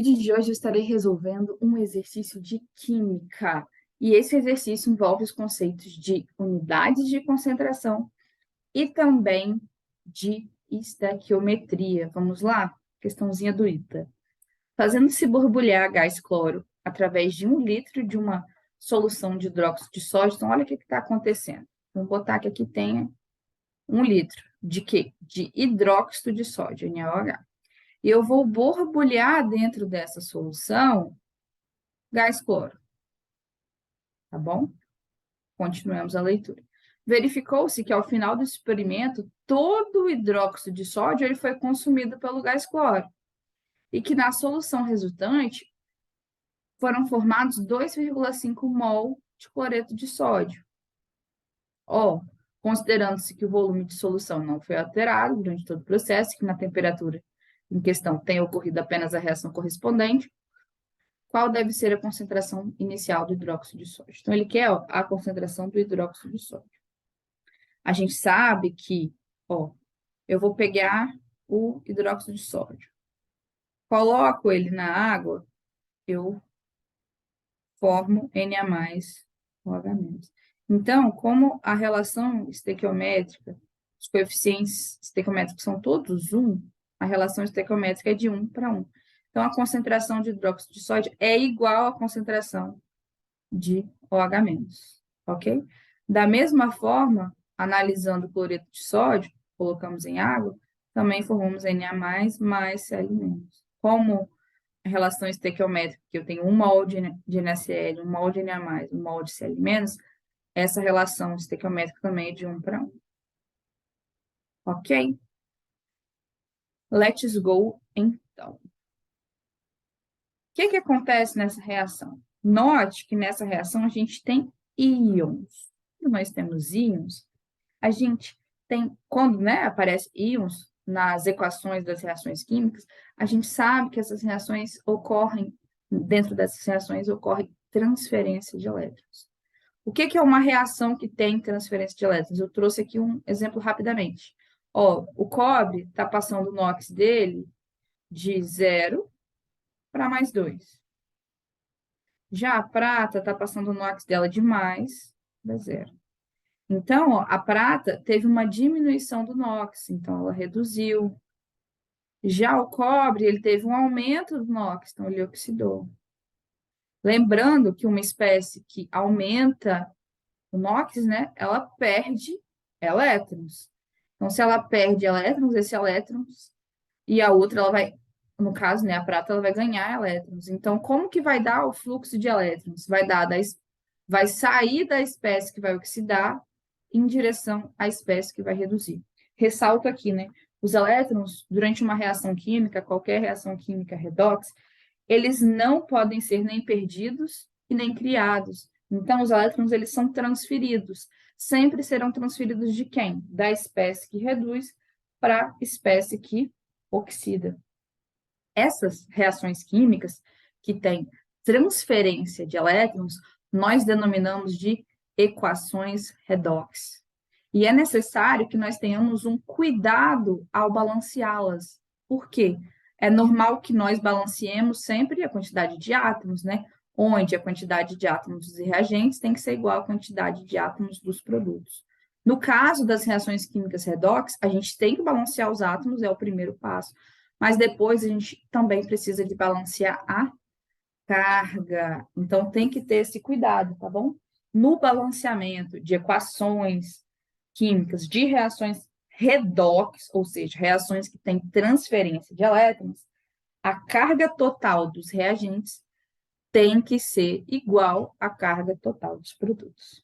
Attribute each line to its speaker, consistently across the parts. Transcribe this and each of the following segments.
Speaker 1: vídeo de hoje eu estarei resolvendo um exercício de química. E esse exercício envolve os conceitos de unidades de concentração e também de estequiometria. Vamos lá? Questãozinha do ITA. Fazendo-se borbulhar gás cloro através de 1 litro de uma solução de hidróxido de sódio. Então, olha o que está acontecendo. Vamos botar que aqui tenha 1 litro. De quê? De hidróxido de sódio, NaOH. E eu vou borbulhar dentro dessa solução gás cloro, tá bom? Continuamos a leitura. Verificou-se que, ao final do experimento, todo o hidróxido de sódio ele foi consumido pelo gás cloro e que, na solução resultante, foram formados 2,5 mol de cloreto de sódio. Considerando-se que o volume de solução não foi alterado durante todo o processo, que na temperatura em questão tem ocorrido apenas a reação correspondente, qual deve ser a concentração inicial do hidróxido de sódio? Então, ele quer a concentração do hidróxido de sódio. A gente sabe que, eu vou pegar o hidróxido de sódio, coloco ele na água, eu formo Na+, OH-. Então, como a relação estequiométrica, os coeficientes estequiométricos são todos 1, a relação estequiométrica é de 1 para 1. Então, a concentração de hidróxido de sódio é igual à concentração de OH-, ok? Da mesma forma, analisando o cloreto de sódio, colocamos em água, também formamos Na+, mais Cl-. Como a relação estequiométrica, que eu tenho 1 mol de NaCl, 1 mol de Na+, 1 mol de Cl-, essa relação estequiométrica também é de 1 para 1. Ok? Let's go, então. O que acontece nessa reação? Note que nessa reação a gente tem íons. Quando nós temos íons, a gente tem, quando aparece íons nas equações das reações químicas, a gente sabe que essas reações ocorrem, dentro dessas reações ocorre transferência de elétrons. O que é uma reação que tem transferência de elétrons? Eu trouxe aqui um exemplo rapidamente. O cobre está passando o NOx dele de 0 para +2. Já a prata está passando o NOx dela de mais para 0. Então, a prata teve uma diminuição do NOx, então ela reduziu. Já o cobre, ele teve um aumento do NOx, então ele oxidou. Lembrando que uma espécie que aumenta o NOx, ela perde elétrons. Então, se ela perde elétrons, esses elétrons, e a outra, ela vai, no caso, a prata, ela vai ganhar elétrons. Então, como que vai dar o fluxo de elétrons? Vai sair da espécie que vai oxidar em direção à espécie que vai reduzir. Ressalto aqui, os elétrons, durante uma reação química, qualquer reação química redox, eles não podem ser nem perdidos e nem criados. Então, os elétrons, eles são transferidos. Sempre serão transferidos de quem? Da espécie que reduz para a espécie que oxida. Essas reações químicas que têm transferência de elétrons, nós denominamos de equações redox. E é necessário que nós tenhamos um cuidado ao balanceá-las. Por quê? É normal que nós balanceemos sempre a quantidade de átomos, onde a quantidade de átomos dos reagentes tem que ser igual à quantidade de átomos dos produtos. No caso das reações químicas redox, a gente tem que balancear os átomos, é o primeiro passo, mas depois a gente também precisa de balancear a carga. Então, tem que ter esse cuidado, tá bom? No balanceamento de equações químicas de reações redox, ou seja, reações que têm transferência de elétrons, a carga total dos reagentes tem que ser igual à carga total dos produtos,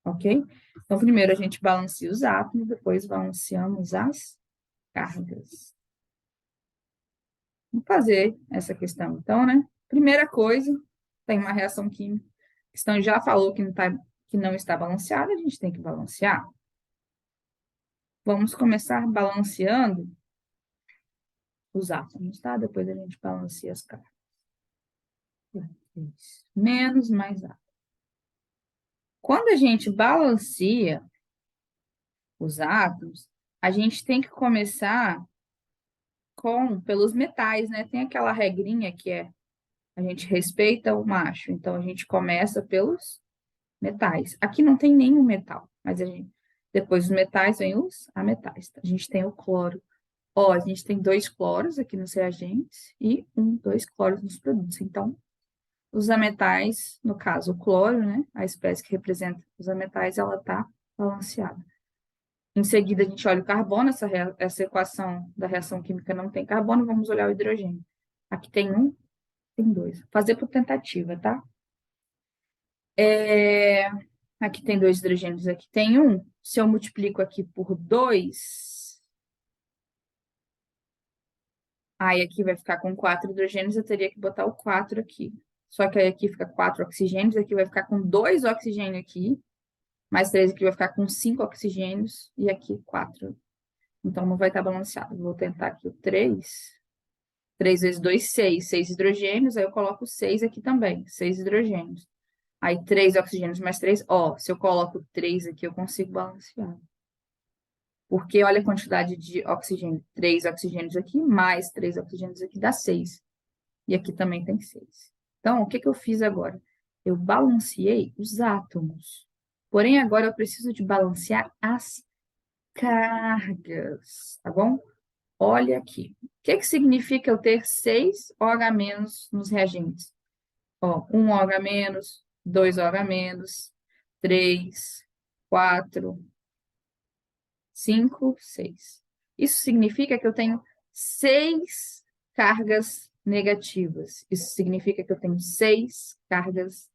Speaker 1: ok? Então, primeiro a gente balanceia os átomos, depois balanceamos as cargas. Vamos fazer essa questão, então, Primeira coisa, tem uma reação química. A questão já falou que não está balanceada, a gente tem que balancear. Vamos começar balanceando os átomos, tá? Depois a gente balanceia as cargas. Menos mais átomo. Quando a gente balanceia os átomos, a gente tem que começar pelos metais, Tem aquela regrinha que é A gente respeita o macho, então a gente começa pelos metais. Aqui não tem nenhum metal, mas depois dos metais vem os ametais. A gente tem o cloro. Ó, a gente tem 2 cloros aqui nos reagentes e 2 cloros nos produtos. Então, os ametais, no caso o cloro, né? A espécie que representa os ametais, ela está balanceada. Em seguida, a gente olha o carbono, essa equação da reação química não tem carbono, vamos olhar o hidrogênio. Aqui tem tem 2. Fazer por tentativa, tá? Aqui tem 2 hidrogênios, aqui tem 1. Se eu multiplico aqui por 2, aí aqui vai ficar com 4 hidrogênios, eu teria que botar o 4 aqui. Só que aí aqui fica 4 oxigênios, aqui vai ficar com 2 oxigênios aqui, mais 3 aqui vai ficar com 5 oxigênios, e aqui 4. Então, não vai estar balanceado. Vou tentar aqui o 3. 3 vezes 2, 6. 6 hidrogênios, aí eu coloco 6 aqui também. 6 hidrogênios. Aí, 3 oxigênios mais 3. Ó, se eu coloco 3 aqui, eu consigo balancear. Porque olha a quantidade de oxigênio. 3 oxigênios aqui, mais 3 oxigênios aqui, dá 6. E aqui também tem 6. Então, o que que eu fiz agora? Eu balanceei os átomos. Porém, agora eu preciso de balancear as cargas, tá bom? Olha aqui. O que que significa eu ter 6 OH- nos reagentes? Ó, 1 OH-, 2 OH-, 3, 4, 5, 6. Isso significa que eu tenho 6 cargas negativas. Isso significa que eu tenho 6 cargas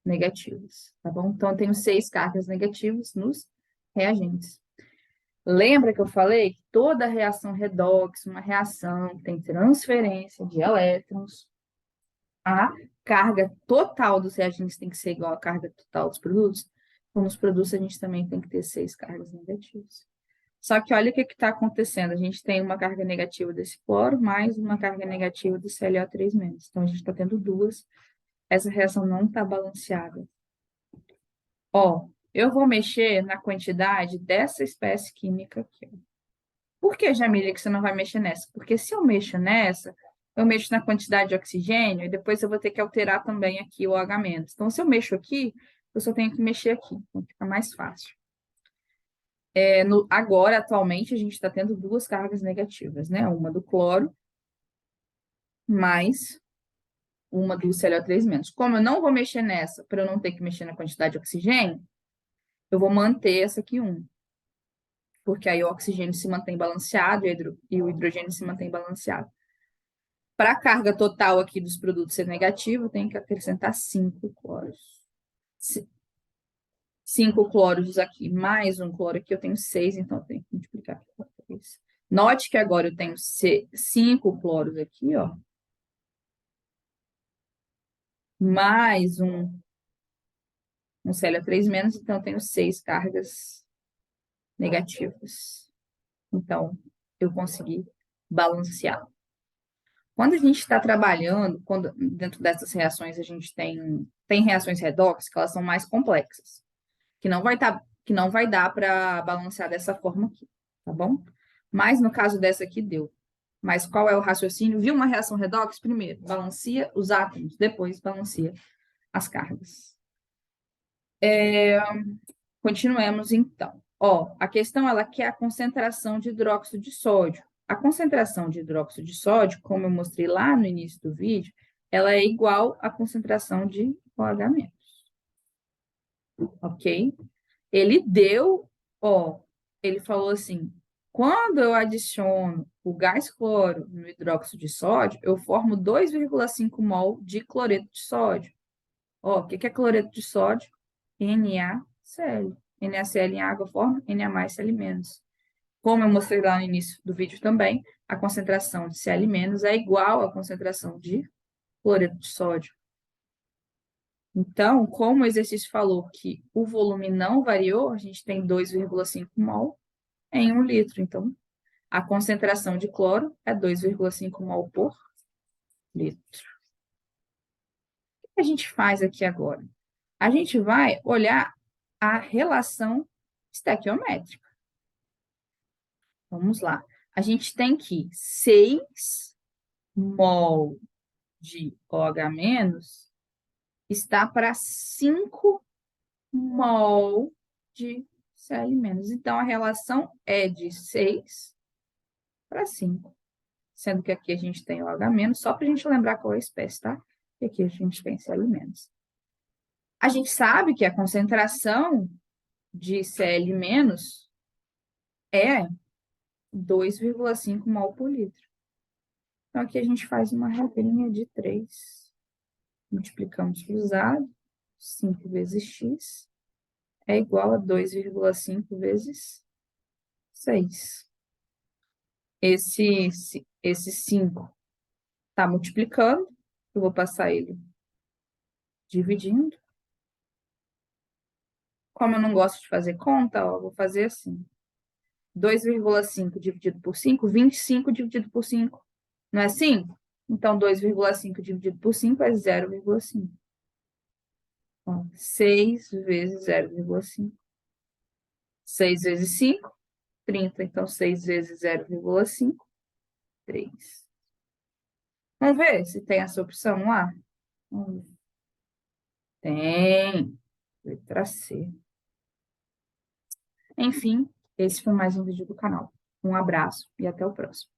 Speaker 1: negativas, tá bom? Então, eu tenho 6 cargas negativas nos reagentes. Lembra que eu falei que toda reação redox, uma reação que tem transferência de elétrons, a carga total dos reagentes tem que ser igual à carga total dos produtos? Então, nos produtos a gente também tem que ter 6 cargas negativas. Só que olha o que está acontecendo. A gente tem uma carga negativa desse cloro, mais uma carga negativa do ClO3-. Então, a gente está tendo 2. Essa reação não está balanceada. Ó, eu vou mexer na quantidade dessa espécie química aqui. Por que, Jamília, que você não vai mexer nessa? Porque se eu mexo nessa, eu mexo na quantidade de oxigênio e depois eu vou ter que alterar também aqui o OH-. Então, se eu mexo aqui, eu só tenho que mexer aqui. Então, fica mais fácil. Agora, atualmente, a gente está tendo 2 cargas negativas, né? Uma do cloro, mais uma do ClO3-. Como eu não vou mexer nessa, para eu não ter que mexer na quantidade de oxigênio, eu vou manter essa aqui 1. Porque aí o oxigênio se mantém balanceado e o hidrogênio se mantém balanceado. Para a carga total aqui dos produtos ser negativa, eu tenho que acrescentar 5 cloros. 5 cloros aqui, mais um cloro aqui, eu tenho 6, então eu tenho que multiplicar aqui por 3. Note que agora eu tenho 5 cloros aqui, ó. Mais um Cl3-, então eu tenho 6 cargas negativas. Então, eu consegui balancear. Quando a gente está trabalhando, dentro dessas reações a gente tem reações redox que elas são mais complexas, que não vai dar para balancear dessa forma aqui, tá bom? Mas no caso dessa aqui deu. Mas qual é o raciocínio? Viu uma reação redox? Primeiro, balancia os átomos, depois balancia as cargas. Continuemos então. Ó, a questão ela quer a concentração de hidróxido de sódio. A concentração de hidróxido de sódio, como eu mostrei lá no início do vídeo, ela é igual à concentração de OH-. Ok? Ele deu, ó, ele falou assim, quando eu adiciono o gás cloro no hidróxido de sódio, eu formo 2,5 mol de cloreto de sódio. Ó, o que é cloreto de sódio? NaCl. NaCl em água forma Na+Cl-. Como eu mostrei lá no início do vídeo também, a concentração de Cl- é igual à concentração de cloreto de sódio. Então, como o exercício falou que o volume não variou, a gente tem 2,5 mol em 1 litro. Então, a concentração de cloro é 2,5 mol por litro. O que a gente faz aqui agora? A gente vai olhar a relação estequiométrica. Vamos lá. A gente tem que 6 mol de OH- está para 5 mol de Cl-. Então, a relação é de 6 para 5. Sendo que aqui a gente tem OH-, só para a gente lembrar qual é a espécie, tá? E aqui a gente tem Cl-. A gente sabe que a concentração de Cl- é 2,5 mol por litro. Então, aqui a gente faz uma regrinha de 3. Multiplicamos cruzado, 5 vezes x é igual a 2,5 vezes 6. Esse 5 está multiplicando, eu vou passar ele dividindo. Como eu não gosto de fazer conta, ó, eu vou fazer assim. 2,5 dividido por 5, 25 dividido por 5. Não é 5? Então, 2,5 dividido por 5 é 0,5. 6 vezes 0,5. 6 vezes 5, 30. Então, 6 vezes 0,5, 3. Vamos ver se tem essa opção lá? Vamos ver. Tem. Letra C. Enfim, esse foi mais um vídeo do canal. Um abraço e até o próximo.